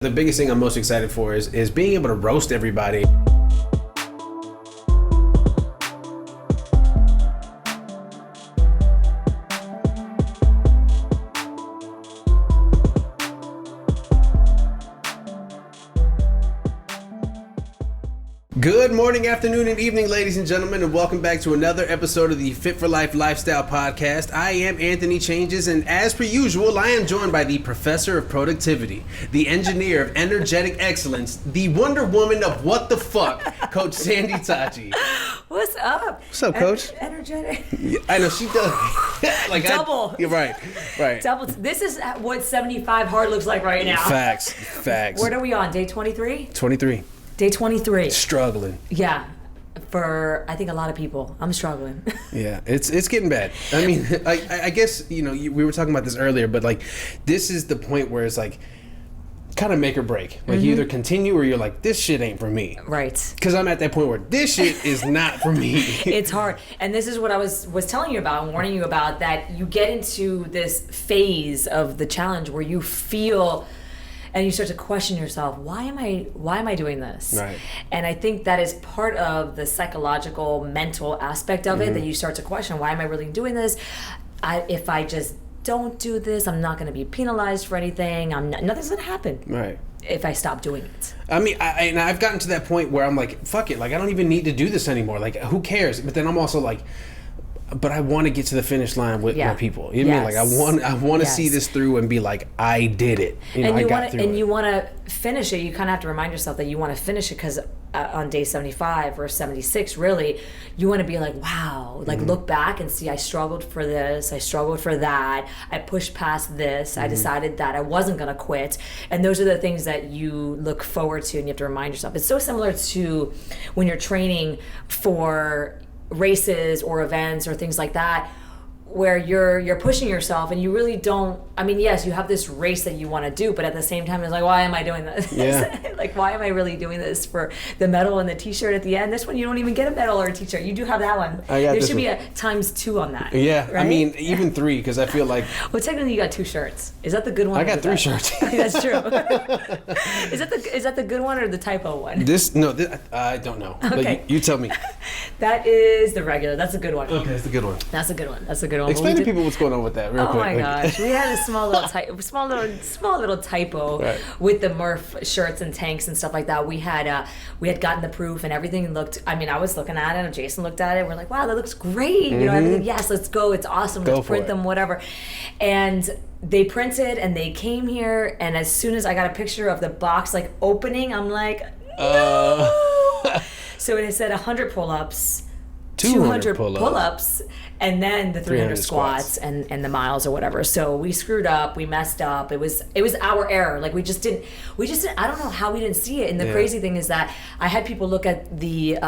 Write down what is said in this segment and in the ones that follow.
The biggest thing I'm most excited for is being able to roast everybody. Good morning, afternoon, and evening, ladies and gentlemen, and welcome back to another episode of the Fit4Lyfe Lifestyle Podcast. I am Anthony Changes, and as per usual, I am joined by the Professor of Productivity, the Engineer of Energetic Excellence, the Wonder Woman of What the Fuck, Coach Sandy Tachi. What's up? What's up, Coach? Energetic. Yeah, I know, she does. Like Double. You're right. Double. This is what 75 hard looks like right now. Facts. What are we on? Day 23? 23. Day 23. Struggling. Yeah. For, I think, a lot of people. I'm struggling. Yeah, it's getting bad. I mean, I guess, we were talking about this earlier, but like, this is the point where it's like, kind of make or break. Like, you either continue or you're like, this shit ain't for me. Right. Because I'm at that point where this shit is not for me. It's hard. And this is what I was telling you about and warning you about, that you get into this phase of the challenge where you feel... and you start to question yourself, why am I doing this? Right. And I think that is part of the psychological, mental aspect of it, that you start to question, why am I really doing this? If I just don't do this, I'm not going to be penalized for anything. Nothing's going to happen. Right. If I stop doing it. I mean, I've gotten to that point where I'm like, fuck it. Like, I don't even need to do this anymore. Like, who cares? But then I'm also like, but I want to get to the finish line with my people. You know what I mean? Like, I want to see this through and be like, I did it. You want to finish it. You kind of have to remind yourself that you want to finish it, because on day 75 or 76, really, you want to be like, wow, like look back and see, I struggled for this, I struggled for that, I pushed past this, I decided that I wasn't going to quit. And those are the things that you look forward to, and you have to remind yourself. It's so similar to when you're training for races or events or things like that, where you're pushing yourself and you really don't, I mean, yes, you have this race that you want to do, but at the same time it's like, why am I doing this? Yeah. Like, why am I really doing this for the medal and the t-shirt at the end? This one you don't even get a medal or a t-shirt. You do have that one. There should be a ×2 on that. Yeah, right? I mean, even 3, because I feel like... Well, technically you got 2 shirts. Is that the good one? I got 3 shirts. That's true. Is that the good one or the typo one? I don't know. Okay. You tell me. That is the regular. That's a good one. Okay, that's the good one. That's a good one. Explain to people what's going on with that real quick. Oh my gosh, we had a small little typo with the Murph shirts and tanks and stuff like that. We had gotten the proof and everything looked. I mean, I was looking at it. Jason looked at it. We're like, wow, that looks great. You know, everything. Yes, let's go. It's awesome. Let's print them, whatever. And they printed and they came here. And as soon as I got a picture of the box like opening, I'm like, no. So it said 100 pull-ups. 200 pull-ups, and then the 300 squats and the miles or whatever. So we screwed up, we messed up. It was our error. Like, we just didn't, I don't know how we didn't see it. And the crazy thing is that I had people look at the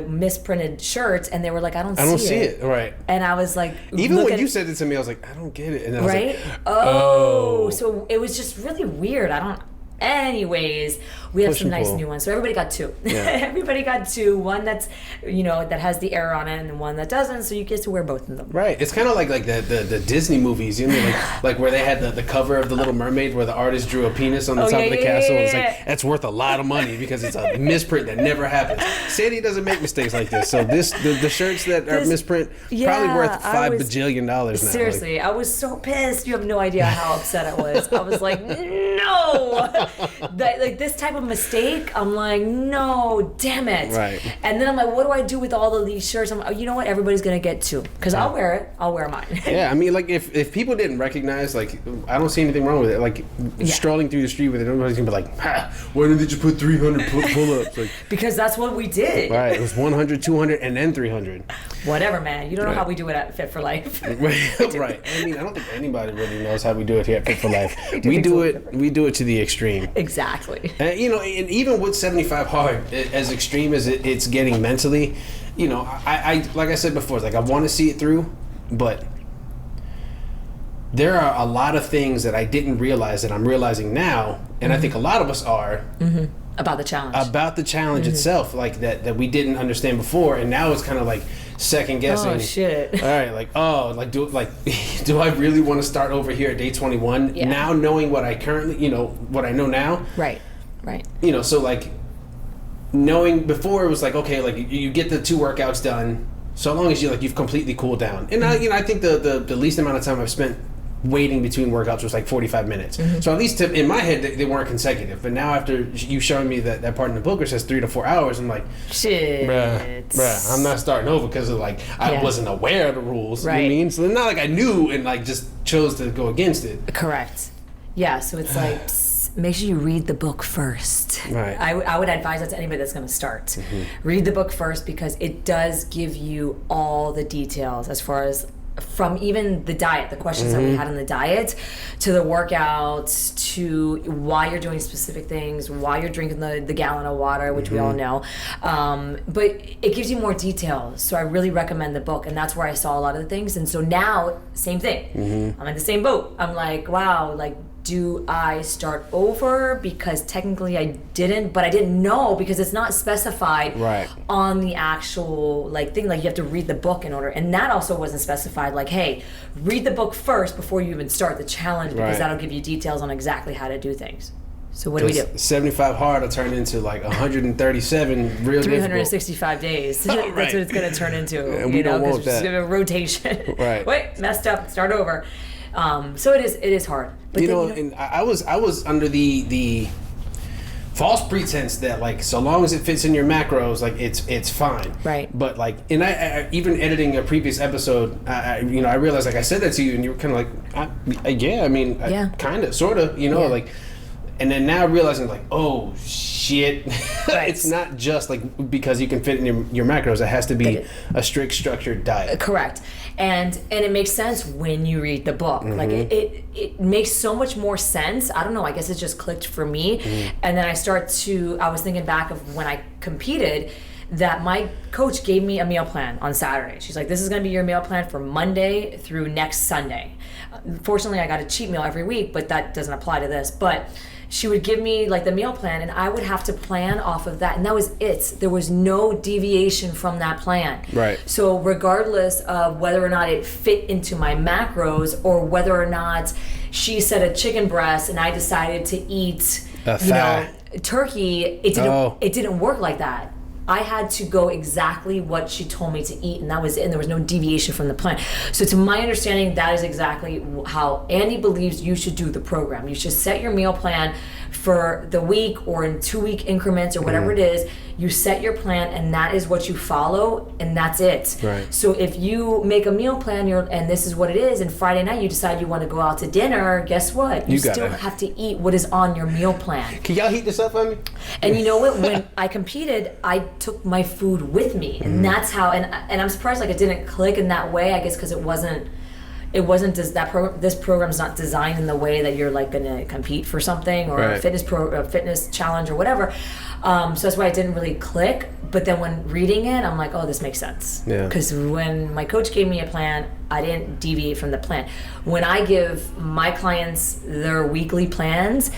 misprinted shirts and they were like, I don't see it. Right. And I was like, even when you said it to me, I was like, I don't get it. And I was right? like, oh. So it was just really weird. Anyways, we have some nice new ones. So everybody got 2. Yeah. Everybody got 2. One that's, that has the error on it, and the one that doesn't. So you get to wear both of them. Right. It's kind of like the Disney movies, like where they had the cover of the Little Mermaid where the artist drew a penis on the top of the castle. It's like, that's worth a lot of money because it's a misprint that never happens. Sandy doesn't make mistakes like this. So the shirts that are misprint probably worth $5 bajillion now. Seriously, I was so pissed. You have no idea how upset I was. I was like, no. Like, this type of mistake, I'm like, no, damn it. Right. And then I'm like, what do I do with all of these shirts? I'm like, you know what? Everybody's gonna get 2 because I'll wear it. I'll wear mine. Yeah, I mean, like, if people didn't recognize, like, I don't see anything wrong with it. Like, strolling through the street with it, everybody's gonna be like, why did you put 300 pull-ups? Like, because that's what we did. Right. It was 100, 200, and then 300. Whatever, man. You don't know how we do it at Fit4Lyfe. Right. I mean, I don't think anybody really knows how we do it here at Fit4Lyfe. We do it to the extreme. Exactly. And even with 75 hard, as extreme as it's getting mentally, I like I said before, it's like I want to see it through, but there are a lot of things that I didn't realize that I'm realizing now, and I think a lot of us are. About the challenge. About the challenge itself, like that we didn't understand before, and now it's kind of like second guessing. Oh shit! All right, do I really want to start over here at day 21? Yeah. Now knowing what I currently, what I know now. Right. So like knowing before it was like, okay, like you get the 2 workouts done, so long as you've completely cooled down. And I think the least amount of time I've spent waiting between workouts was like 45 minutes. So at least in my head they weren't consecutive. But now after you showing me that part in the book where it says 3 to 4 hours, I'm like, shit, bruh, I'm not starting over because of I wasn't aware of the rules. Right. You know what I mean? So it's not like I knew and like just chose to go against it. Correct. Yeah. So it's like make sure you read the book first. Right. I would advise that to anybody that's going to start. Read the book first because it does give you all the details as far as from even the diet, the questions that we had on the diet, to the workouts, to why you're doing specific things, why you're drinking the gallon of water, which we all know. But it gives you more details. So I really recommend the book, and that's where I saw a lot of the things. And so now, same thing. I'm in the same boat. I'm like, wow, like, do I start over? Because technically I didn't, but I didn't know because it's not specified on the actual thing. Like you have to read the book in order, and that also wasn't specified. Like, hey, read the book first before you even start the challenge because that'll give you details on exactly how to do things. So what do we do? 75 hard will turn into like 137 real 365 days. That's what it's going to turn into. And we don't want that. It's a rotation. Right. Wait, messed up. Start over. So it is hard. But and I was under the false pretense that like so long as it fits in your macros, like it's fine. Right. But like, and I even editing a previous episode, I realized like I said that to you, and you were kind of like, kind of, sort of, like. And then now realizing like, oh shit, it's not just like because you can fit in your macros. It has to be a strict structured diet. Correct. And it makes sense when you read the book. Like it makes so much more sense. I don't know, I guess it just clicked for me. And then I was thinking back of when I competed, that my coach gave me a meal plan on Saturday. She's like, this is going to be your meal plan for Monday through next Sunday. Fortunately, I got a cheat meal every week, but that doesn't apply to this. But she would give me like the meal plan and I would have to plan off of that. And that was it. There was no deviation from that plan. Right. So regardless of whether or not it fit into my macros or whether or not she said a chicken breast and I decided to eat, turkey, it didn't work like that. I had to go exactly what she told me to eat, and that was it, and there was no deviation from the plan. So to my understanding, that is exactly how Andy believes you should do the program. You should set your meal plan for the week or in 2-week increments or whatever it is. You set your plan, and that is what you follow, and that's it. Right. So if you make a meal plan, and this is what it is, and Friday night you decide you want to go out to dinner, guess what? You still have to eat what is on your meal plan. Can y'all heat this up for me? And you know what? When I competed, I took my food with me, and that's how. And I'm surprised like it didn't click in that way. I guess because it wasn't. This program's not designed in the way that you're like gonna compete for something or a fitness challenge or whatever. So that's why it didn't really click. But then when reading it, I'm like, oh, this makes sense. Yeah. Because when my coach gave me a plan, I didn't deviate from the plan. When I give my clients their weekly plans,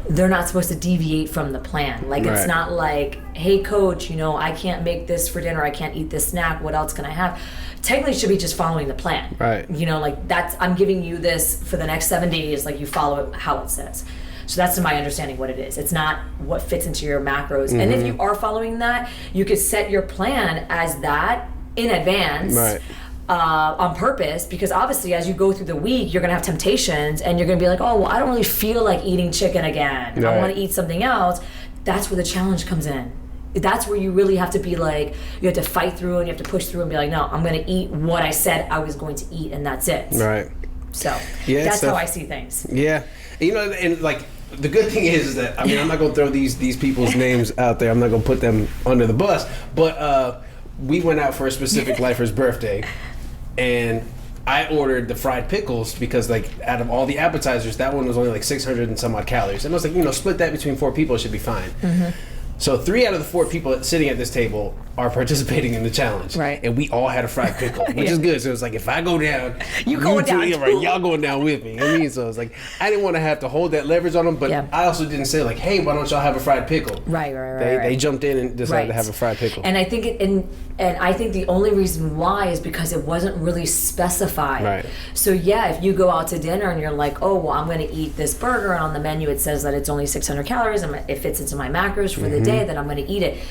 they're not supposed to deviate from the plan. Like it's not like, hey coach, I can't make this for dinner. I can't eat this snack. What else can I have? Technically, it should be just following the plan. Right. Like that's, I'm giving you this for the next 7 days. Like you follow it how it says. So that's to my understanding what it is. It's not what fits into your macros. And if you are following that, you could set your plan as that in advance. Right. On purpose, because obviously as you go through the week, you're gonna have temptations and you're gonna be like, oh, well, I don't really feel like eating chicken again. Right. I want to eat something else. That's where the challenge comes in. That's where you really have to be like, you have to fight through and you have to push through and be like, no, I'm gonna eat what I said I was going to eat, and that's it. Right. So that's how I see things. Yeah. And like the good thing is that I'm not gonna throw these people's names out there. I'm not gonna put them under the bus. But we went out for a specific lifer's birthday. And I ordered the fried pickles because, like, out of all the appetizers, that one was only like 600 and some odd calories. And I was like, split that between 4 people, it should be fine. So 3 out of the 4 people sitting at this table are participating in the challenge. Right. And we all had a fried pickle, which is good. So it's like, if I go down, you going down too. Right, y'all going down with me. I mean, so it's like, I didn't want to have to hold that leverage on them, but I also didn't say like, hey, why don't y'all have a fried pickle? Right. They jumped in and decided to have a fried pickle. And I think and I think the only reason why is because it wasn't really specified. Right. So if you go out to dinner and you're like, oh, well, I'm going to eat this burger, and on the menu it says that it's only 600 calories and it fits into my macros for the day, then I'm going to eat it.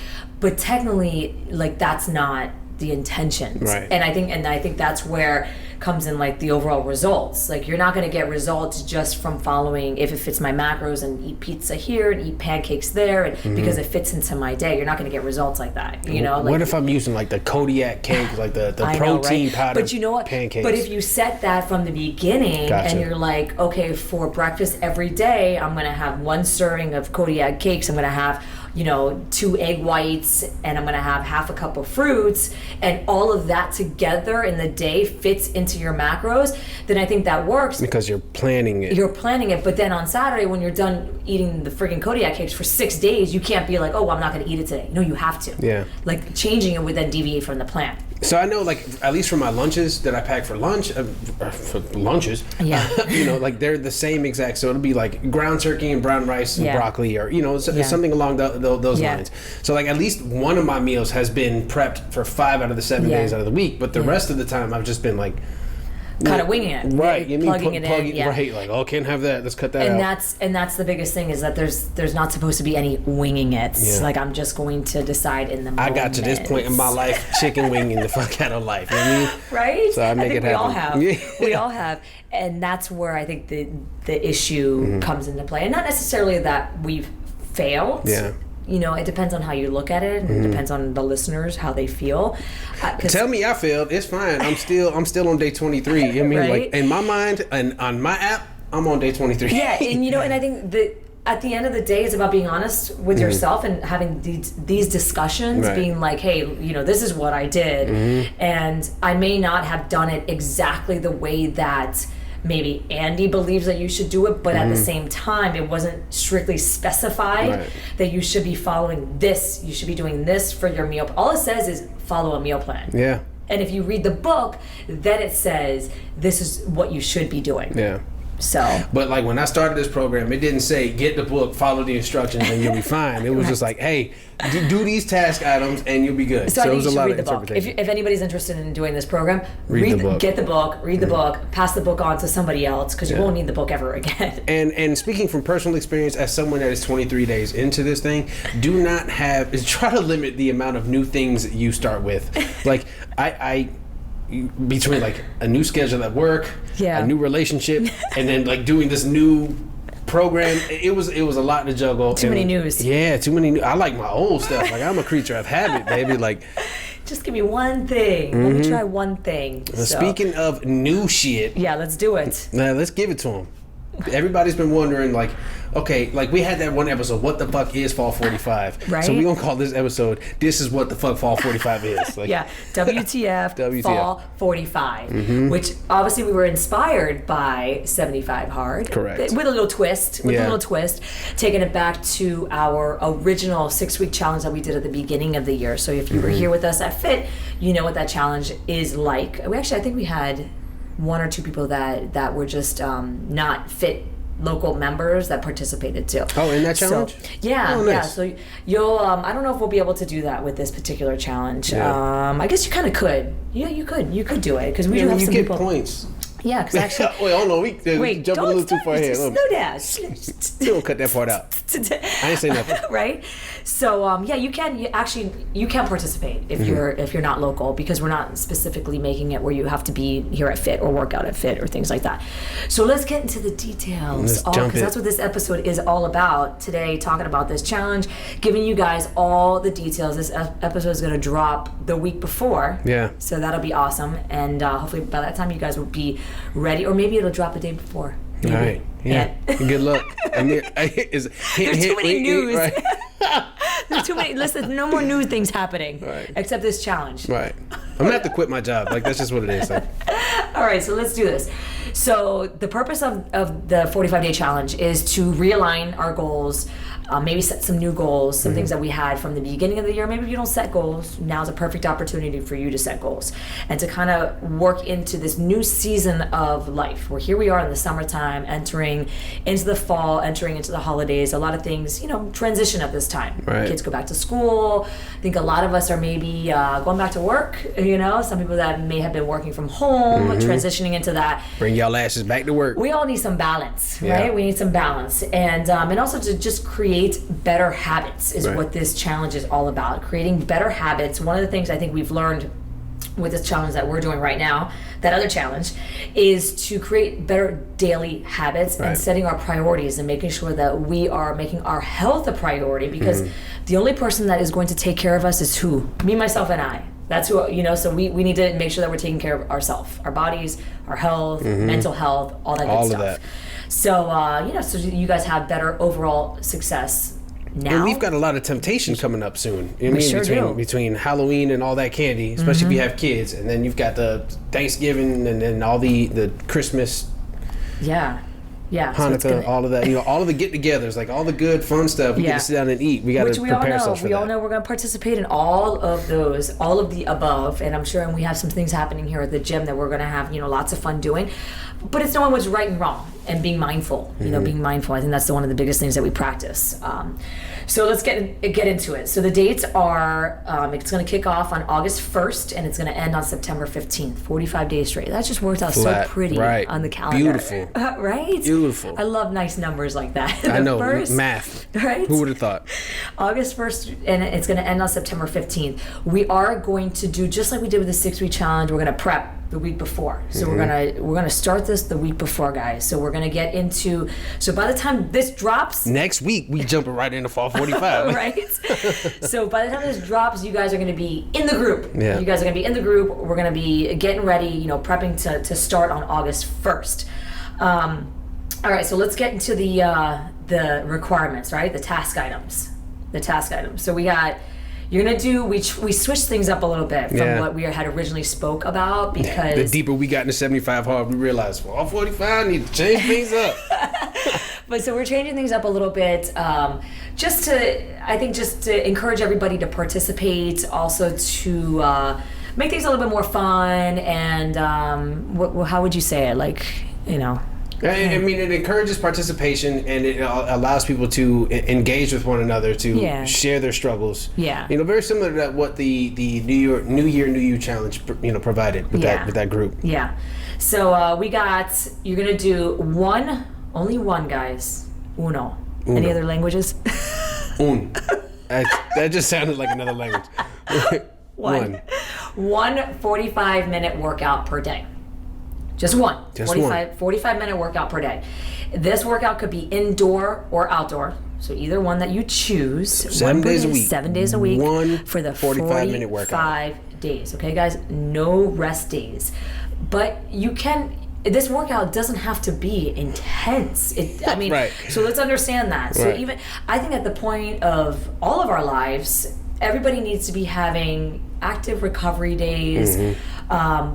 But technically, like, that's not the intentions. Right. And I think that's where comes in, like, the overall results. Like, you're not going to get results just from following if it fits my macros and eat pizza here and eat pancakes there, and because it fits into my day. You're not going to get results like that. You know. What if I'm using like the Kodiak cake, like the protein powder? But you know what? Pancakes. But if you set that from the beginning, and you're like, okay, for breakfast every day, I'm going to have 1 serving of Kodiak cakes. I'm going to have 2 egg whites, and I'm gonna have half a cup of fruits, and all of that together in the day fits into your macros, then I think that works. Because you're planning it. You're planning it, but then on Saturday when you're done eating the friggin' Kodiak cakes for 6 days, you can't be like, oh, well, I'm not gonna eat it today. No, you have to. Yeah. Like, changing it would then deviate from the plan. So I know, like, at least for my lunches that I pack for lunch, like they're the same exact. So it'll be like ground turkey and brown rice and broccoli, or something along those lines. So like at least one of my meals has been prepped for 5 out of the 7 days out of the week, but the rest of the time I've just been like kind of winging it, right? Plugging it in, right? Like, oh, can't have that. Let's cut that out. And that's the biggest thing, is that there's not supposed to be any winging it. Yeah. Like, I'm just going to decide in the moment. I got to this point in my life, chicken winging the fuck out of life. You know what I mean? Right? So I make it happen. We all have, and that's where I think the issue comes into play, and not necessarily that we've failed. Yeah. It depends on how you look at it, and it depends on the listeners, how they feel. Tell me I failed. It's fine. I'm still on day 23. You know what I mean? Right? Like, in my mind and on my app, I'm on day 23. Yeah, and and I think that at the end of the day, it's about being honest with yourself and having these discussions, being like, hey, this is what I did, and I may not have done it exactly the way that maybe Andy believes that you should do it, but at the same time, it wasn't strictly specified that you should be following this. You should be doing this for your meal. All it says is follow a meal plan. Yeah. And if you read the book, then it says this is what you should be doing. Yeah. So. But like when I started this program, it didn't say get the book, follow the instructions, and you'll be fine. It was just like, hey, do these task items and you'll be good. So I think it was you a should lot read of the book. interpretation. If anybody's interested in doing this program, read the book. Get the book, read the book, pass the book on to somebody else, because you won't need the book ever again. And speaking from personal experience, as someone that is 23 days into this thing, try to limit the amount of new things that you start with. Like I between like a new schedule at work, a new relationship, and then like doing this new program, it was a lot to juggle. Too many news. Yeah, too many. I like my old stuff. Like, I'm a creature of habit, baby. Like, just give me one thing. Let me try one thing. Speaking of new shit, let's do it. Now let's give it to them. Everybody's been wondering, like, okay, like we had that one episode, what the fuck is Fall 45? Right. So we're going to call this episode, this is what the fuck Fall 45 is. Like, WTF Fall 45, which obviously we were inspired by 75 Hard. Correct. With a little twist, taking it back to our original 6-week challenge that we did at the beginning of the year. So if you were here with us at Fit, you know what that challenge is like. I think we had 1 or 2 people that were just not Fit local members that participated too. Oh, in that challenge? So, nice. So you'll I don't know if we'll be able to do that with this particular challenge. I guess you kind of could. Yeah, you could do it, because we do have some people. You get points. Yeah, because actually. Wait, hold on. We jumped a little too far ahead. Slow down. We'll cut that part out. I ain't say nothing. Right. So you can participate if you're not local, because we're not specifically making it where you have to be here at Fit or work out at Fit or things like that. So let's get into the details, because that's what this episode is all about today. Talking about this challenge, giving you guys all the details. This episode is going to drop the week before. Yeah. So that'll be awesome, and hopefully by that time you guys will be ready, or maybe it'll drop the day before. Maybe. All right. Yeah. Good luck. There's too many news. Right. There's too many. Listen, no more new things happening except this challenge. Right. gonna have to quit my job. Like, that's just what it is. Like. All right, so let's do this. So the purpose of the 45-day challenge is to realign our goals, maybe set some new goals, some things that we had from the beginning of the year. Maybe you don't set goals. Now's a perfect opportunity for you to set goals and to kind of work into this new season of life, where here we are in the summertime, entering into the fall, entering into the holidays. A lot of things, transition at this time. Right. Kids go back to school. I think a lot of us are maybe going back to work, some people that may have been working from home, transitioning into that. Bring y'all asses back to work. We all need some balance, right? We need some balance. And also to just create better habits is what this challenge is all about. Creating better habits. One of the things I think we've learned with this challenge that we're doing right now, that other challenge, is to create better daily habits and setting our priorities and making sure that we are making our health a priority, because the only person that is going to take care of us is who? Me, myself, and I. That's who, so we need to make sure that we're taking care of ourselves, our bodies, our health, mental health, all that good stuff. Of that. So, so you guys have better overall success now. And we've got a lot of temptation coming up soon. Between Halloween and all that candy, especially if you have kids, and then you've got the Thanksgiving and then all the Christmas. Yeah. Hanukkah, so all of that, all of the get-togethers, like all the good, fun stuff. We get to sit down and eat. We got to prepare ourselves for that. We all know we're going to participate in all of those, all of the above, and I'm sure we have some things happening here at the gym that we're going to have, lots of fun doing. But it's knowing what's right and wrong and being mindful. Being mindful. I think that's one of the biggest things that we practice. So let's get into it. So the dates are, it's going to kick off on August 1st, and it's going to end on September 15th. 45 days straight. That just worked out so pretty on the calendar. Beautiful. Right? Beautiful. I love nice numbers like that. I know. Math. Right? Who would have thought? August 1st, and it's going to end on September 15th. We are going to do, just like we did with the 6-week challenge, we're going to prep the week before. So we're gonna start this the week before, guys. So we're gonna get into, so by the time this drops next week, we jumping right into Fall 45. Right? So by the time this drops, you guys are gonna be in the group. Yeah. You guys are gonna be in the group. We're gonna be getting ready, prepping to start on August 1st. All right, so let's get into the requirements, right? The task items. So we got, you're gonna do, we switched things up a little bit from what we had originally spoke about, because the deeper we got into 75 hard, we realized, all 45 need to change things up. But so we're changing things up a little bit, just to encourage everybody to participate, also to make things a little bit more fun, and how would you say it? I mean, it encourages participation, and it allows people to engage with one another, to share their struggles. Yeah. Very similar to what the New Year, New You challenge, provided with that group. Yeah. So you're gonna do only one, guys. Uno. Any other languages? Un. That just sounded like another language. One 45-minute workout per day. Just one. 45-minute workout per day. This workout could be indoor or outdoor. So either one that you choose. 7 days a week. 7 days a week. One for the 45-minute workout. 45 days. Okay, guys? No rest days. But you can... This workout doesn't have to be intense. Right. So let's understand that. So even... I think at the point of all of our lives, everybody needs to be having active recovery days,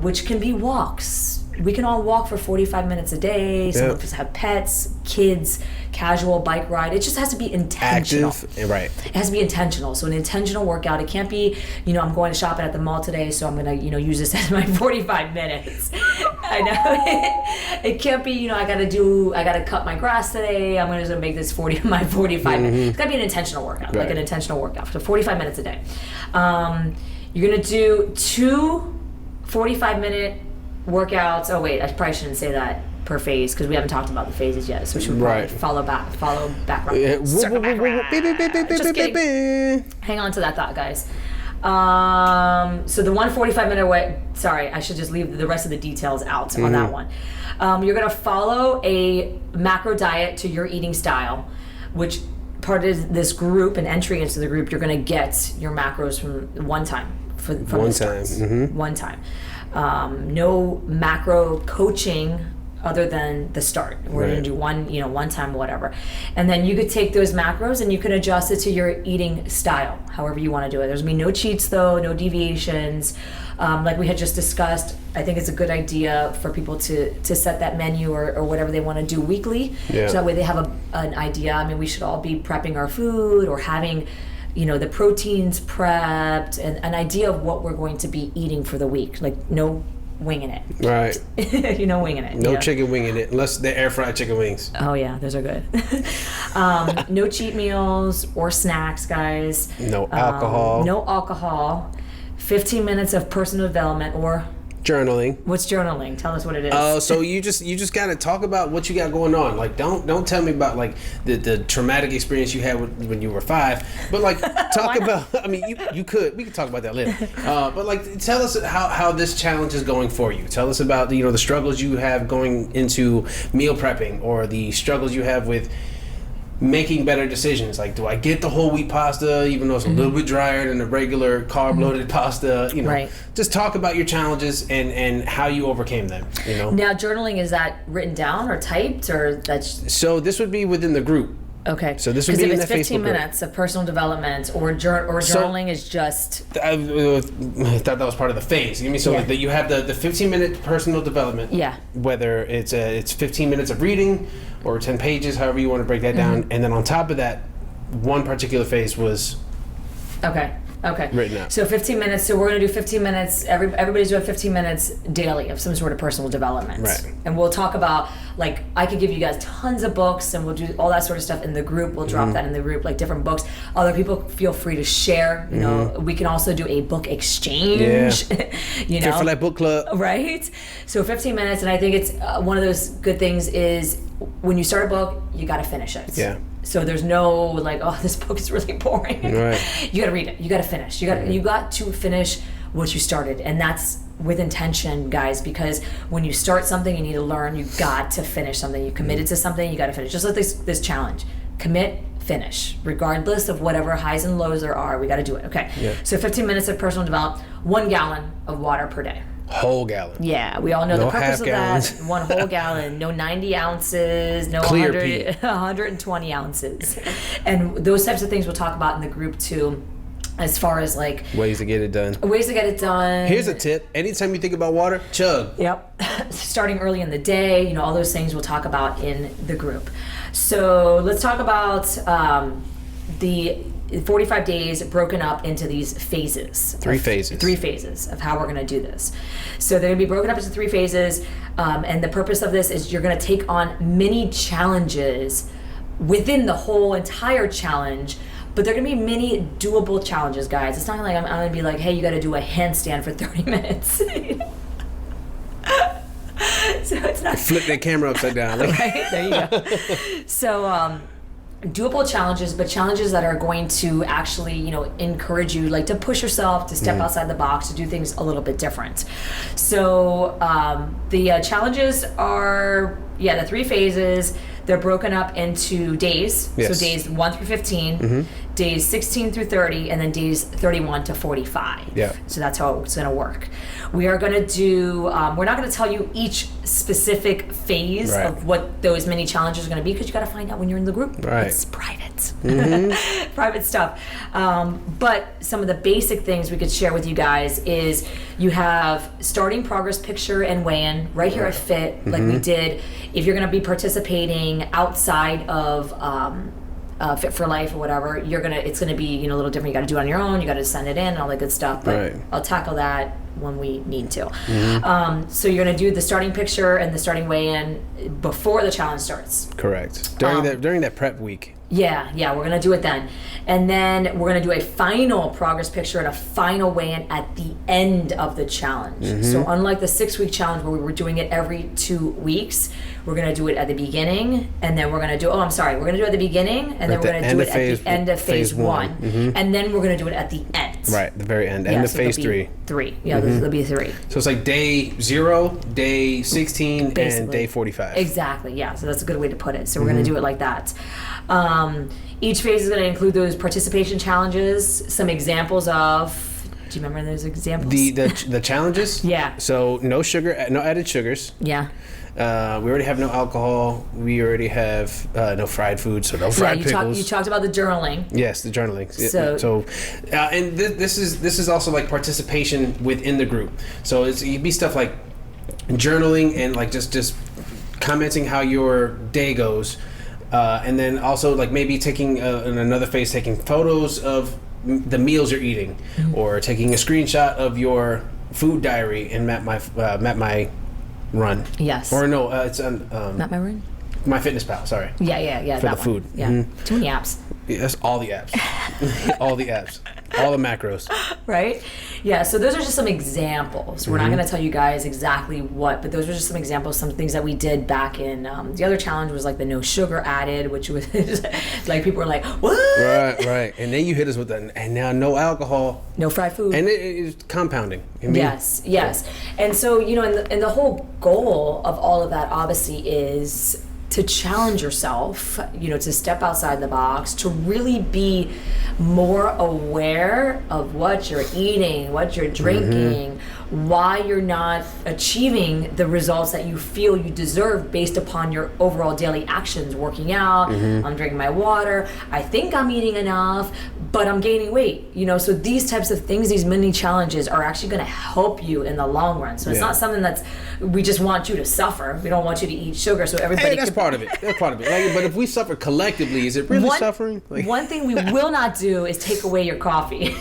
which can be walks. We can all walk for 45 minutes a day. Some of us have pets, kids, casual bike ride. It just has to be intentional. Active, right. It has to be intentional. So an intentional workout. It can't be, I'm going to shop at the mall today, so I'm going to, use this as my 45 minutes. I know. It can't be, I got to cut my grass today. I'm going to make this my 45 minutes. It's got to be an intentional workout, like an intentional workout. So 45 minutes a day. You're going to do 2 45-minute workouts. Oh wait, I probably shouldn't say that per phase, because we haven't talked about the phases yet, so we should probably follow back around. Circle back around. Just kidding. Hang on to that thought, guys. So the 145-minute sorry, I should just leave the rest of the details out on that one. You're gonna follow a macro diet to your eating style, which part of this group and entry into the group, you're gonna get your macros from one time. One time. No macro coaching other than the start. We're Right. going to do one time, whatever. And then you could take those macros and you can adjust it to your eating style, however you want to do it. There's going to be no cheats though, no deviations. Like we had just discussed, I think it's a good idea for people to set that menu or whatever they want to do weekly. Yeah. So that way they have an idea. I mean, we should all be prepping our food or having, the proteins prepped and an idea of what we're going to be eating for the week. Like no winging it. Right. Winging it. No chicken winging it, unless they're air fried chicken wings. Oh yeah, those are good. No cheat meals or snacks, guys. No alcohol. No alcohol. 15 minutes of personal development or Journaling. what's journaling? Tell us what it is. So you just gotta talk about what you got going on. Like don't tell me about like the traumatic experience you had when you were 5, but like talk about. I mean, we could talk about that later. But like tell us how this challenge is going for you. Tell us about the struggles you have going into meal prepping or the struggles you have with making better decisions. Like, do I get the whole wheat pasta even though it's a little bit drier than the regular carb loaded pasta? Right. Just talk about your challenges and how you overcame them. Now, journaling, is that written down or typed or that's? So this would be within the group. Okay. So this would be in the Because if it's 15 Facebook group. minutes of personal development or journaling is just. I thought that was part of the phase. You mean so Yeah. like that you have the 15-minute personal development. Yeah. Whether it's 15 minutes of reading or 10 pages, however you want to break that down, and then on top of that, one particular phase was Okay. written out. So 15 minutes. So we're going to do 15 minutes. Everybody's doing 15 minutes daily of some sort of personal development. Right. And we'll talk about, like, I could give you guys tons of books and we'll do all that sort of stuff in the group. We'll drop that in the group, like different books. Other people feel free to share. We can also do a book exchange. Fit for Life book club. Right? So 15 minutes. And I think it's one of those good things is when you start a book, you got to finish it. Yeah. So there's no like, oh, this book is really boring. Right. You got to read it. You got to finish. You got to finish what you started, and that's with intention, guys. Because when you start something, you need to learn. You got to finish something. You committed to something. You got to finish. Just like this challenge, commit, finish, regardless of whatever highs and lows there are. We got to do it. Okay. Yeah. So 15 minutes of personal development, 1 gallon of water per day. Whole gallon. Yeah, we all know No the purpose half of gallons. that. 1 whole gallon, no 90 ounces, no Clear 120 ounces. And those types of things we'll talk about in the group too, as far as like Ways to get it done. ways to get it done. Here's a tip. Anytime you think about water, chug. Yep. Starting early in the day, all those things we'll talk about in the group. So let's talk about the 45 days broken up into these phases. 3 phases. 3 phases of how we're going to do this. So they're going to be broken up into 3 phases. And the purpose of this is you're going to take on mini challenges within the whole entire challenge. But they're going to be mini doable challenges, guys. It's not like I'm going to be like, hey, you got to do a handstand for 30 minutes. So it's not. Flip that camera upside down. Like, Right? There you go. So, doable challenges, but challenges that are going to actually, encourage you, like to push yourself, to step outside the box, to do things a little bit different. So, the challenges are, the 3 phases. They're broken up into days. Yes. So days 1 through 15, days 16 through 30, and then days 31 to 45. Yeah. So that's how it's going to work. We are going to do, we're not going to tell you each specific phase Right. of what those mini challenges are going to be, because you got to find out when you're in the group. Right. It's private. Private stuff. But some of the basic things we could share with you guys is you have starting progress picture and weigh-in right here at Fit, like we did. If you're going to be participating outside of Fit4Lyfe or whatever, it's gonna be a little different. You got to do it on your own. You got to send it in and all that good stuff. But Right. I'll tackle that when we need to. So you're gonna do the starting picture and the starting weigh-in before the challenge starts. correct. During that prep week. Yeah, we're gonna do it then. And then we're gonna do a final progress picture and a final weigh-in at the end of the challenge. So unlike the 6-week challenge where we were doing it every 2 weeks, we're gonna do it at the beginning, and then we're gonna do we're gonna do it at the beginning, and then we're gonna do it at the end of phase 1. And then we're gonna do it at the end. Right, the very end. End of so phase there'll be 3. 3. Yeah, there'll be 3. So it's like day 0, day 16, and Basically. day 45. Exactly, yeah. So that's a good way to put it. So we're going to do it like that. Each phase is going to include those participation challenges, some examples of Do you remember those examples? The challenges? Yeah. So no sugar, no added sugars. Yeah. We already have no alcohol. We already have no fried food, so no fried pickles. You talked about the journaling. Yes, the journaling. So and this is also like participation within the group. So it'd be stuff like journaling and like just commenting how your day goes, and then also like maybe taking in another phase, taking photos of the meals you're eating, or taking a screenshot of your food diary and map my run. Yes. Or no, it's Not my run? My Fitness Pal, sorry. Yeah. For the food. Yeah. Too many apps. Yeah, that's all the apps. All the apps. All the macros. Right? Yeah, so those are just some examples. We're not going to tell you guys exactly what, but those are just some examples, some things that we did back in. The other challenge was like the no sugar added, which was like people were like, what? Right. And then you hit us with that, and now no alcohol. No fried food. And it's compounding. I mean, Yes. And so, and the whole goal of all of that obviously is to challenge yourself, to step outside the box, to really be more aware of what you're eating, what you're drinking, why you're not achieving the results that you feel you deserve based upon your overall daily actions, working out, I'm drinking my water, I think I'm eating enough, but I'm gaining weight, so these types of things, these mini challenges are actually going to help you in the long run. So it's not something we just want you to suffer. We don't want you to eat sugar so everybody that's part of it. That's part of it. Like, but if we suffer collectively, is it really suffering? Like, one thing we will not do is take away your coffee.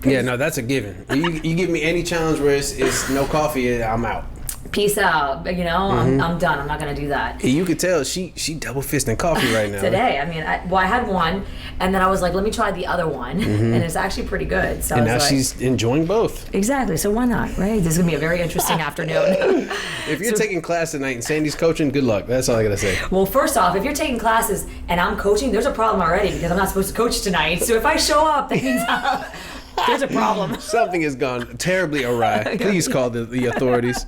Yeah, no, that's a given. You give me any challenge where it's no coffee, I'm out. Peace out. I'm done. I'm not going to do that. You could tell she double fisting coffee right now. Today. I mean, I had one, and then I was like, let me try the other one, and it's actually pretty good. So and now she's enjoying both. Exactly. So why not, right? This is going to be a very interesting afternoon. If you're taking class tonight and Sandy's coaching, good luck. That's all I got to say. Well, first off, if you're taking classes and I'm coaching, there's a problem already because I'm not supposed to coach tonight. So if I show up, that means there's a problem. Something has gone terribly awry. Please call the authorities.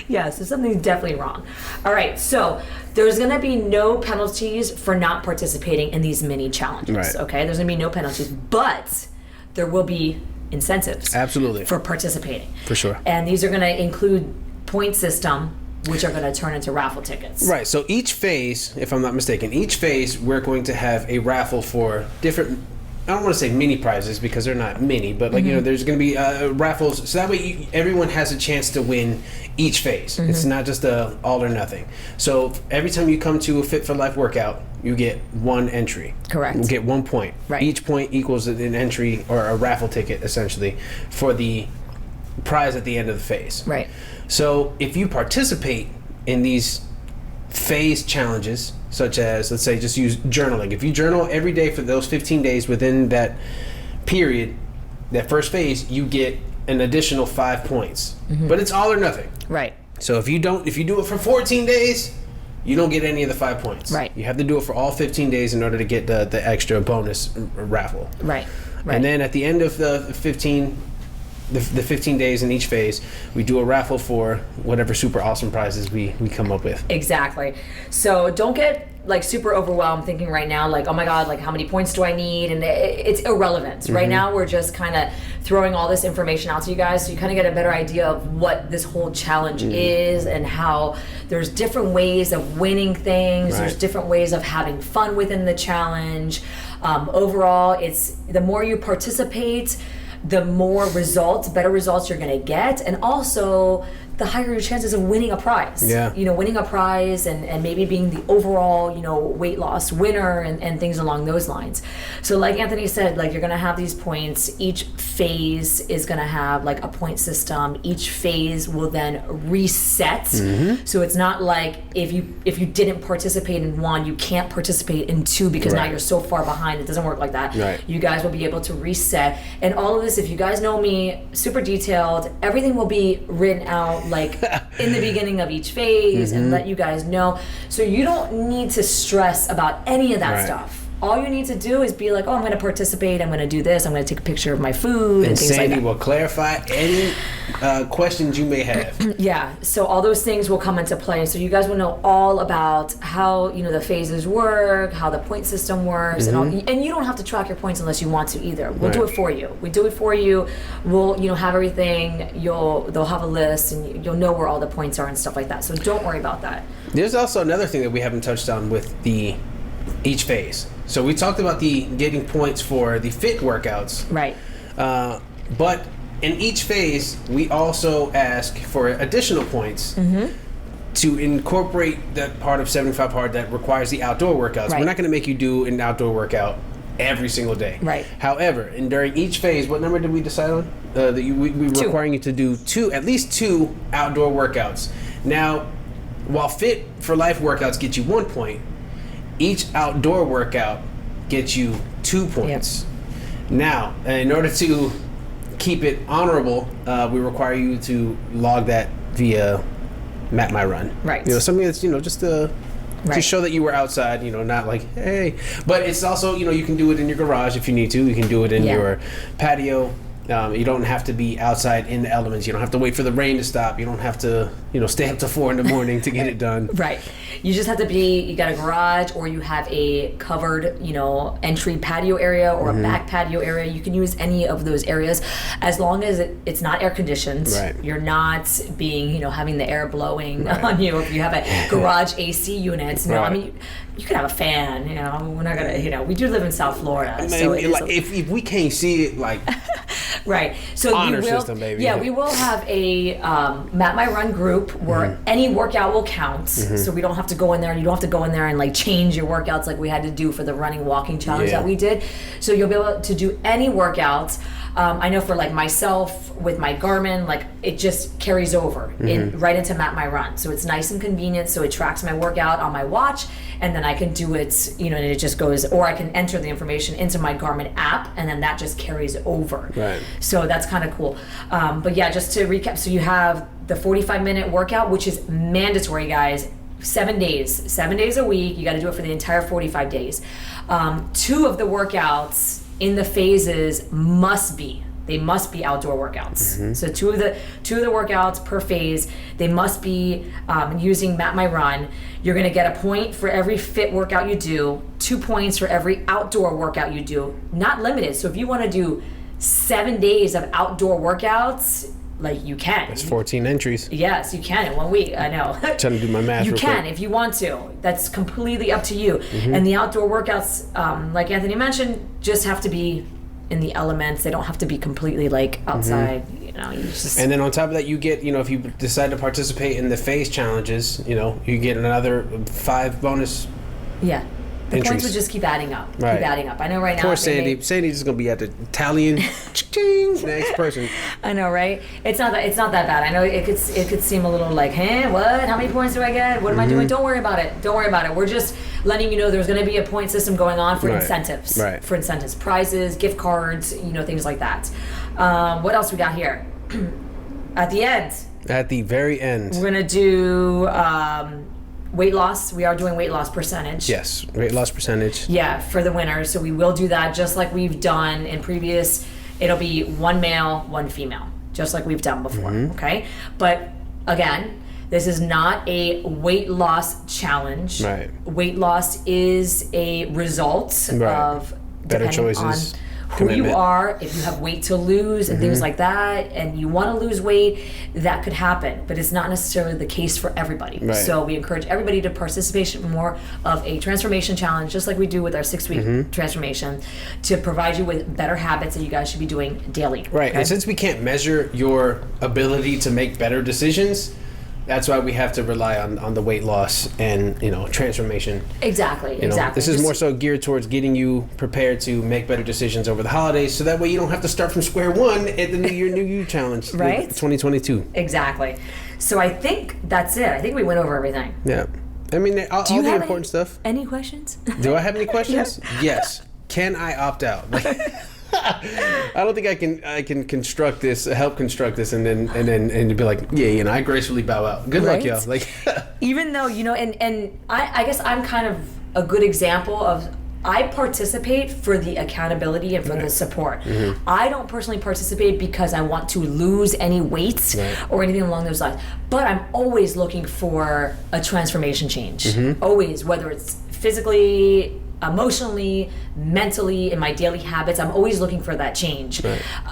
Yeah, so something's definitely wrong. All right, so there's going to be no penalties for not participating in these mini challenges. Right. Okay, there's going to be no penalties, but there will be incentives. Absolutely. For participating. For sure. And these are going to include point system, which are going to turn into raffle tickets. Right. So each phase, if I'm not mistaken, we're going to have a raffle for different. I don't want to say mini prizes because they're not mini, but there's going to be raffles, so that way everyone has a chance to win each phase. It's not just a all or nothing. So every time you come to a Fit for Life workout, you get one entry. Correct. You get 1 point. Right. Each point equals an entry or a raffle ticket, essentially, for the prize at the end of the phase. Right. So if you participate in these phase challenges, such as, let's say, just use journaling. If you journal every day for those 15 days within that period, that first phase, you get an additional 5 points. But it's all or nothing. Right. So if you do it for 14 days, you don't get any of the 5 points. Right. You have to do it for all 15 days in order to get the extra bonus raffle. Right. And then at the end of the 15 days in each phase, we do a raffle for whatever super awesome prizes we come up with. Exactly. So don't get like super overwhelmed thinking right now like, oh my god, like how many points do I need? And it's irrelevant. Right now we're just kind of throwing all this information out to you guys so you kind of get a better idea of what this whole challenge is and how there's different ways of winning things. There's different ways of having fun within the challenge. Overall, it's the more you participate, the more better results you're going to get, and also the higher your chances of winning a prize. Yeah. Winning a prize and maybe being the overall, weight loss winner and things along those lines. So like Anthony said, like you're going to have these points. Each phase is going to have like a point system. Each phase will then reset. So it's not like if you didn't participate in one, you can't participate in two because now you're so far behind. It doesn't work like that. Right. You guys will be able to reset. And all of this, if you guys know me, super detailed, everything will be written out like in the beginning of each phase and let you guys know. So you don't need to stress about any of that stuff. all you need to do is be like, oh, I'm going to participate. I'm going to do this. I'm going to take a picture of my food and things like that. Sandy will clarify any questions you may have. Yeah. So all those things will come into play. So you guys will know all about how, the phases work, how the point system works, and you don't have to track your points unless you want to either. We'll do it for you. We do it for you. We'll, have everything. They'll have a list, and you'll know where all the points are and stuff like that. So don't worry about that. There's also another thing that we haven't touched on with each phase. So we talked about the getting points for the fit workouts. Right. But in each phase, we also ask for additional points to incorporate that part of 75 hard that requires the outdoor workouts. Right. We're not going to make you do an outdoor workout every single day. Right. However, and during each phase, what number did we decide on? We're requiring you to do at least two outdoor workouts. Now, while Fit4Lyfe workouts get you 1 point, each outdoor workout gets you 2 points. Yep. Now, in order to keep it honorable, we require you to log that via Map My Run. Right. Something that's, just to show that you were outside, not like, hey. But it's also, you can do it in your garage if you need to. You can do it in your patio. You don't have to be outside in the elements. You don't have to wait for the rain to stop. You don't have to, stay up to 4 a.m. to get it done. Right. You just have to you got a garage, or you have a covered, entry patio area or a back patio area. You can use any of those areas as long as it's not air conditioned. Right. You're not being, having the air blowing on you. If you have a garage AC unit, I mean, you can have a fan, we're not gonna, we do live in South Florida. So if we can't see it, like... Right. So honor system, baby. Yeah, we will have a Map My Run group where any workout will count. So we don't have to go in there. You don't have to go in there and like change your workouts like we had to do for the running walking challenge that we did. So you'll be able to do any workouts. I know for like myself with my Garmin, like it just carries over right into Map My Run. So it's nice and convenient. So it tracks my workout on my watch, and then I can do it, and it just goes, or I can enter the information into my Garmin app, and then that just carries over. Right. So that's kind of cool. But yeah, just to recap, so you have the 45-minute workout, which is mandatory, guys. 7 days a week. You got to do it for the entire 45 days. 2 of the workouts in the phases must be outdoor workouts. So two of the workouts per phase, they must be using Map My Run. You're going to get a point for every fit workout you do, 2 points for every outdoor workout you do, not limited. So if you want to do 7 days of outdoor workouts, like you can. That's 14 entries. Yes, you can in 1 week. I know. Trying to do my math. You can if you want to. That's completely up to you. And the outdoor workouts, like Anthony mentioned, just have to be in the elements. They don't have to be completely like outside. You just. And then on top of that, you get, if you decide to participate in the phase challenges, you get another 5 bonus. Yeah. The entries. Points would just keep adding up. Right. Keep adding up. I know right now. Poor Sandy. Sandy's just gonna be at the Italian next person. I know, right? It's not that bad. I know it could seem a little like, what? How many points do I get? What am I doing? Don't worry about it. We're just letting you know there's gonna be a point system going on for incentives. Right. For incentives, prizes, gift cards, things like that. What else we got here? At the end. At the very end. We're gonna do. Weight loss. We are doing weight loss percentage. Yes, weight loss percentage. Yeah, for the winners. So we will do that just like we've done in previous. It'll be 1 male, 1 female, just like we've done before. Okay, but again, this is not a weight loss challenge. Right. Weight loss is a result of better choices. Who you are, if you have weight to lose and things like that, and you want to lose weight, that could happen. But it's not necessarily the case for everybody. Right. So we encourage everybody to participate in more of a transformation challenge, just like we do with our 6-week transformation, to provide you with better habits that you guys should be doing daily. Right. Okay? And since we can't measure your ability to make better decisions, that's why we have to rely on the weight loss and transformation. Exactly. This is more so geared towards getting you prepared to make better decisions over the holidays, so that way you don't have to start from square one at the New You challenge, right? 2022. Exactly. So I think that's it. I think we went over everything. Yeah. I mean, all the important stuff. Any questions? Do I have any questions? Yes. Can I opt out? I don't think I can construct this, help construct this, and then be like, I gracefully bow out. Good luck, y'all. Even though and I guess I'm kind of a good example of I participate for the accountability and for the support. I don't personally participate because I want to lose any weight or anything along those lines. But I'm always looking for a transformation change. Always, whether it's physically, emotionally, mentally, in my daily habits. I'm always looking for that change.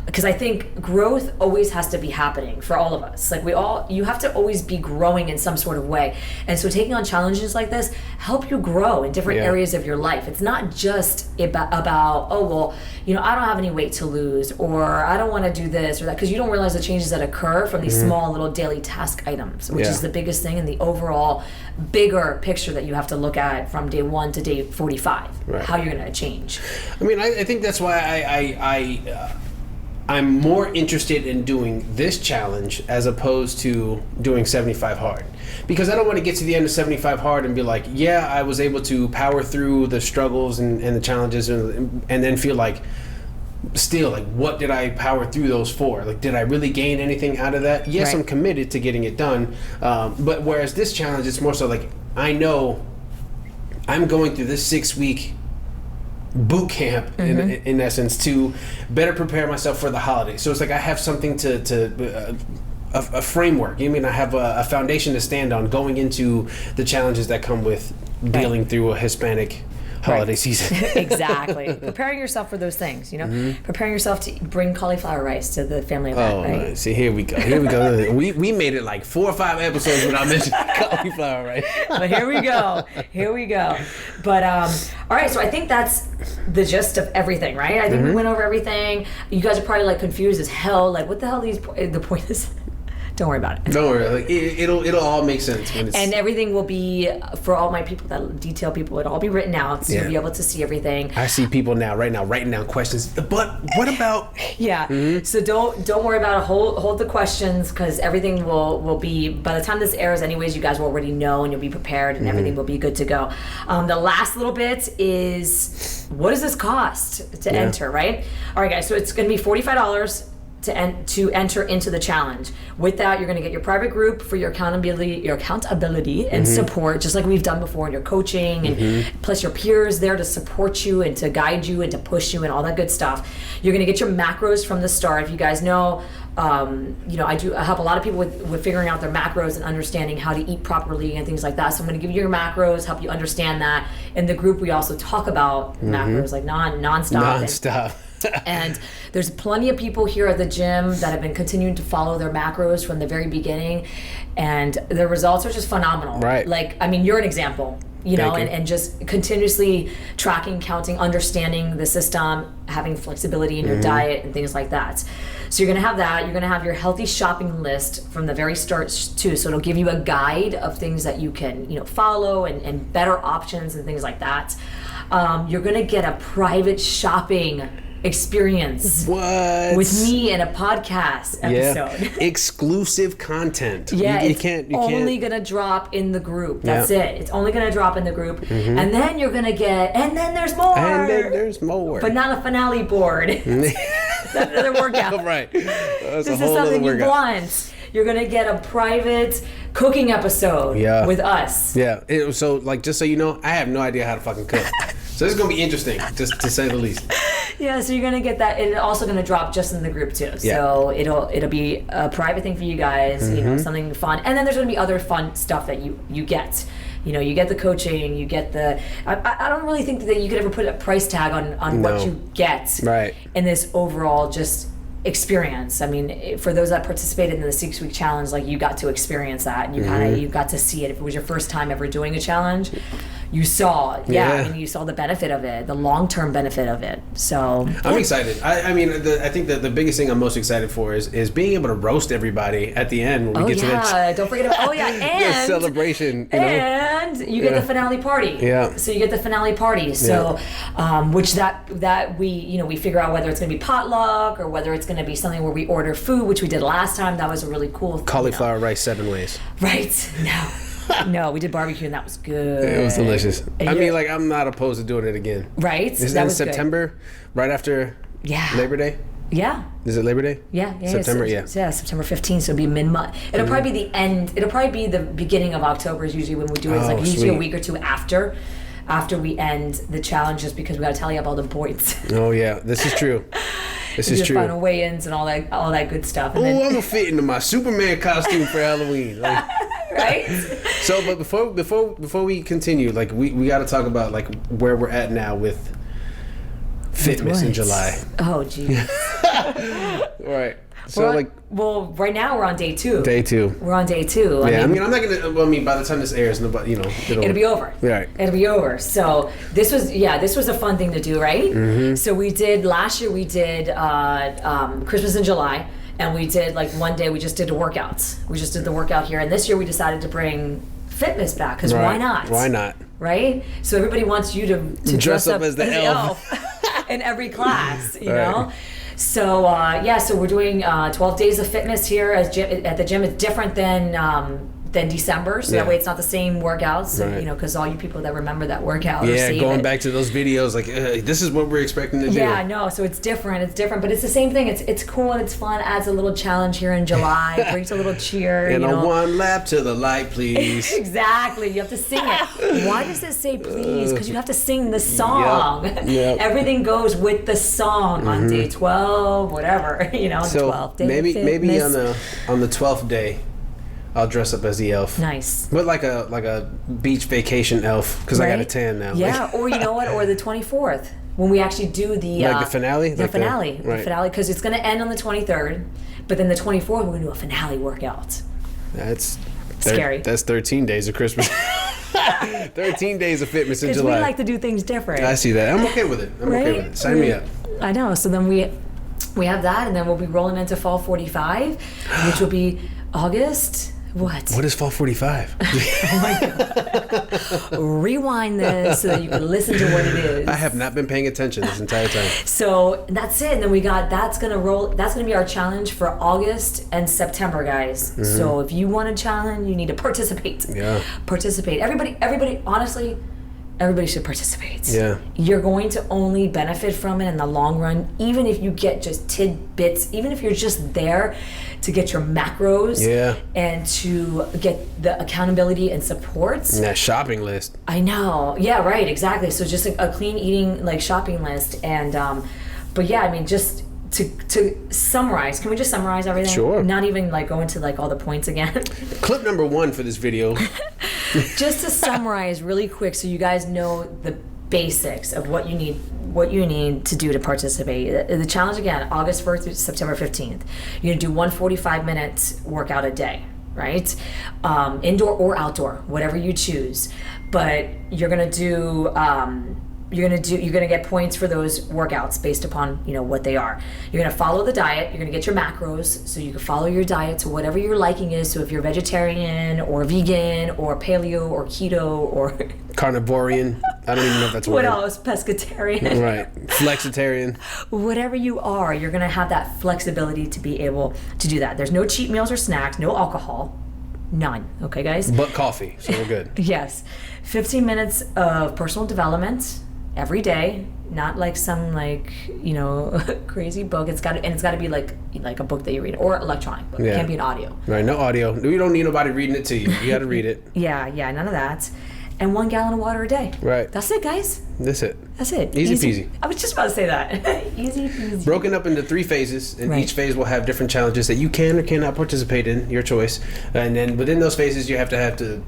Because I think growth always has to be happening for all of us. Like you have to always be growing in some sort of way. And so taking on challenges like this help you grow in different areas of your life. It's not just about, oh, well, you know, I don't have any weight to lose, or I don't want to do this or that, because you don't realize the changes that occur from these small little daily task items, which is the biggest thing in the overall bigger picture that you have to look at from day 1 to day 45, how you're going to change. I mean, I think that's why I'm more interested in doing this challenge as opposed to doing 75 hard, because I don't want to get to the end of 75 hard and be like, yeah, I was able to power through the struggles and the challenges and then feel like, still, like, what did I power through those for? Like, did I really gain anything out of that? Yes, I'm committed to getting it done. But whereas this challenge, it's more so like, I know I'm going through this 6-week boot camp in essence to better prepare myself for the holidays. So it's like I have something a framework. I mean, I have a foundation to stand on going into the challenges that come with dealing through a Hispanic holiday season. Exactly. Preparing yourself for those things, you know? Preparing yourself to bring cauliflower rice to the family event, right? See, here we go. We made it like 4 or 5 episodes without mentioning cauliflower rice. But here we go. But, all right, so I think that's the gist of everything, right? I think we went over everything. You guys are probably like confused as hell. Like, what the hell the point is? Don't worry about it. Don't worry. Like, it'll all make sense when it's... And everything will be, for all my people, that detail people, it'll all be written out, so you'll be able to see everything. I see people right now writing down questions. But what about... So don't worry about it. Hold the questions, because everything will be, by the time this airs anyways, you guys will already know and you'll be prepared and everything will be good to go. The last little bit is, what does this cost to enter, right? All right, guys, so it's going to be $45 to enter into the challenge. With that, you're going to get your private group for your accountability and support, just like we've done before in your coaching, and plus your peers there to support you and to guide you and to push you and all that good stuff. You're going to get your macros from the start. If you guys know, you know, I help a lot of people with figuring out their macros and understanding how to eat properly and things like that. So I'm going to give you your macros, help you understand that. In the group, we also talk about macros, like nonstop. And there's plenty of people here at the gym that have been continuing to follow their macros from the very beginning, and the results are just phenomenal. Right. Like, I mean, you're an example, you know, and just continuously tracking, counting, understanding the system, having flexibility in your diet and things like that. So you're going to have that. You're going to have your healthy shopping list from the very start too. So it'll give you a guide of things that you can, you know, follow and better options and things like that. You're going to get a private shopping experience with me in a podcast episode. Exclusive content. It's only gonna drop in the group. That's it. It's only gonna drop in the group. And then you're gonna get, and then there's more. But not a finale board. That's another workout. Right. This is something you want. You're gonna get a private cooking episode with us. So, like, just so you know, I have no idea how to fucking cook. So this is gonna be interesting, just to say the least. So you're gonna get that. It's also gonna drop just in the group too. So it'll be a private thing for you guys. You know, something fun. And then there's gonna be other fun stuff that you get. You know, you get the coaching, you get the. I don't really think that you could ever put a price tag on what you get in this overall just experience. I mean, for those that participated in the 6-week challenge, like, you got to experience that, and you got to see it. If it was your first time ever doing a challenge, you saw I mean, you saw the benefit of it, the long-term benefit of it. So I'm excited. I mean, I think that the biggest thing I'm most excited for is being able to roast everybody at the end when we get to that. Don't forget about and the celebration, and you get the finale party. So you get the finale party. So which that we figure out whether it's going to be potluck or whether it's going to be something where we order food, which we did last time. That was a really cool thing. Cauliflower rice 7 ways. Right. No, we did barbecue and that was good. It was delicious. I mean, like, I'm not opposed to doing it again. Right? Is that in September? Good. Right after Labor Day? Yeah. Is it Labor Day? Yeah. September, September 15th, so it'll be mid-month. It'll probably be the end. It'll probably be the beginning of October is usually when we do it. It's like usually a week or two after after we end the challenge, just because we got to tally up all the points. Oh yeah, this is true. This is true. Final weigh-ins and all that good stuff. Oh, I'm gonna fit into my Superman costume for Halloween. Like, right? So, but before we continue, like we got to talk about like where we're at now with Fitmas in July. Oh, geez. Right. So right now we're on day 2. Day 2. We're on day 2. I mean, I'm not gonna. Well, I mean, by the time this airs, nobody, it'll be over. Right. It'll be over. So this was a fun thing to do, right? Mm-hmm. So last year we did Christmas in July, and we did like one day we just did the workouts. We just did the workout here, and this year we decided to bring Fitmas back because why not? Why not? Right? So everybody wants you to dress up as the elf in every class, you know. So so we're doing 12 days of fitness here at the gym. It's different than December, so that way it's not the same workouts. So, because all you people that remember that workout, going back to those videos, like this is what we're expecting to do. Yeah, no, so it's different, but it's the same thing. It's cool and it's fun. Adds a little challenge here in July, brings a little cheer. And a one lap to the light, please. Exactly, you have to sing it. Why does it say please? Because you have to sing the song. Yep. Everything goes with the song on day 12, whatever. So 12 day maybe fitness. on the 12th day, I'll dress up as the elf. Nice. But like a beach vacation elf, because I got a tan now. Yeah, or you know what? Or the 24th, when we actually do the finale? The finale, because it's going to end on the 23rd, but then the 24th, we're going to do a finale workout. That's scary. That's 13 days of Christmas. 13 days of Fitmas in July. Because we like to do things different. I see that. I'm okay with it. Okay with it. Sign me up. I know. So then we have that, and then we'll be rolling into Fall 45, which will be August. What is Fall 45? Oh my God. Rewind this so that you can listen to what it is. I have not been paying attention this entire time. So that's it. And then that's gonna be our challenge for August and September, guys. Mm-hmm. So if you want a challenge, you need to participate. Yeah. Participate. Everybody, honestly, everybody should participate. Yeah. You're going to only benefit from it in the long run, even if you get just tidbits, even if you're just there to get your macros and to get the accountability and supports. And that shopping list. I know. Yeah, right, exactly. So just a clean eating shopping list. And but yeah, I mean, just to summarize, can we just summarize everything? Sure. Not even go into all the points again. Clip number 1 for this video. Just to summarize really quick, so you guys know the basics of what you need to do to participate. The challenge again, August 1st through September 15th. You're gonna do 145-minute workout a day, right? Indoor or outdoor, whatever you choose. But you're gonna do. You're gonna get points for those workouts based upon what they are. You're gonna follow the diet. You're gonna get your macros, so you can follow your diet to whatever your liking is. So if you're vegetarian or vegan or paleo or keto or carnivorian, I don't even know if that's what else, pescatarian, right? Flexitarian. Whatever you are, you're gonna have that flexibility to be able to do that. There's no cheat meals or snacks, no alcohol. None. Okay, guys? But coffee, so we're good. Yes. 15 minutes of personal development every day, not like some crazy book. It's got to be like a book that you read, or electronic book. It can't be an audio. Right, no audio. You don't need nobody reading it to you. You got to read it. Yeah, none of that. And 1 gallon of water a day. Right. That's it, guys. That's it. Easy peasy. I was just about to say that. Easy peasy. Broken up into 3 phases, and each phase will have different challenges that you can or cannot participate in, your choice. And then within those phases, you have to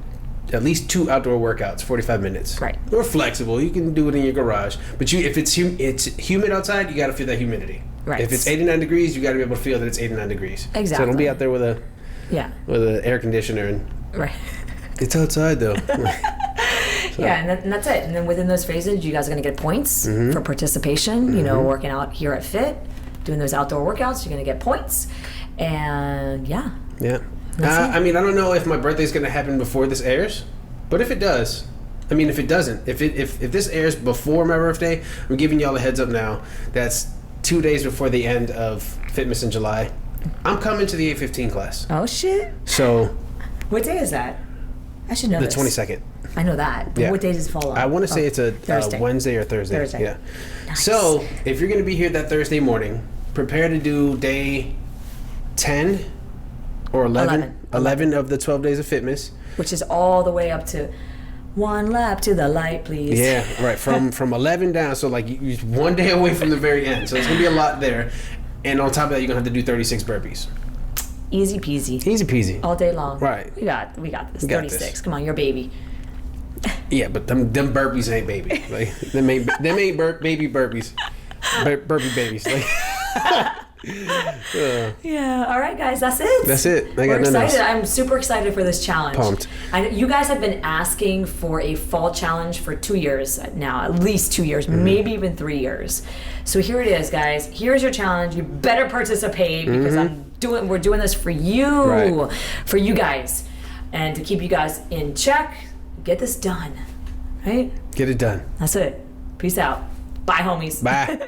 at least 2 outdoor workouts, 45 minutes. Right. Or flexible. You can do it in your garage. But if it's humid outside, you got to feel that humidity. Right. If it's 89 degrees, you got to be able to feel that it's 89 degrees. Exactly. So don't be out there with an air conditioner and it's outside though. Yeah, and that's it. And then within those phases, you guys are going to get points for participation. Working out here at Fit, doing those outdoor workouts, you're going to get points. And yeah. I mean, I don't know if my birthday's going to happen before this airs, but if it does, if it doesn't, if this airs before my birthday, I'm giving y'all a heads up now. That's 2 days before the end of Fitmas in July. I'm coming to the 8:15 class. Oh shit! So, what day is that? I should know the this. 22nd. I know that. But what day does it fall on? I want to say it's a Wednesday or Thursday. Yeah. Nice. So if you're going to be here that Thursday morning, prepare to do day 10 or 11 of the 12 days of Fitmas. Which is all the way up to 1 lap to the light, please. Yeah, right. From 11 down, so like you're one day away from the very end. So it's gonna be a lot there. And on top of that, you're gonna have to do 36 burpees. Easy peasy. Easy peasy. All day long. Right. We got this. We got 36. this. Come on, you're a baby. Yeah, but them burpees ain't baby. Like them ain't baby burpees. Burpee babies. Like, Yeah. All right, guys. That's it. That's it. We're excited. I'm super excited for this challenge. Pumped. You guys have been asking for a fall challenge for 2 years now, at least 2 years, maybe even 3 years. So here it is, guys. Here's your challenge. You better participate because we're doing this for you, for you guys, and to keep you guys in check. Get this done, right? Get it done. That's it. Peace out. Bye, homies. Bye.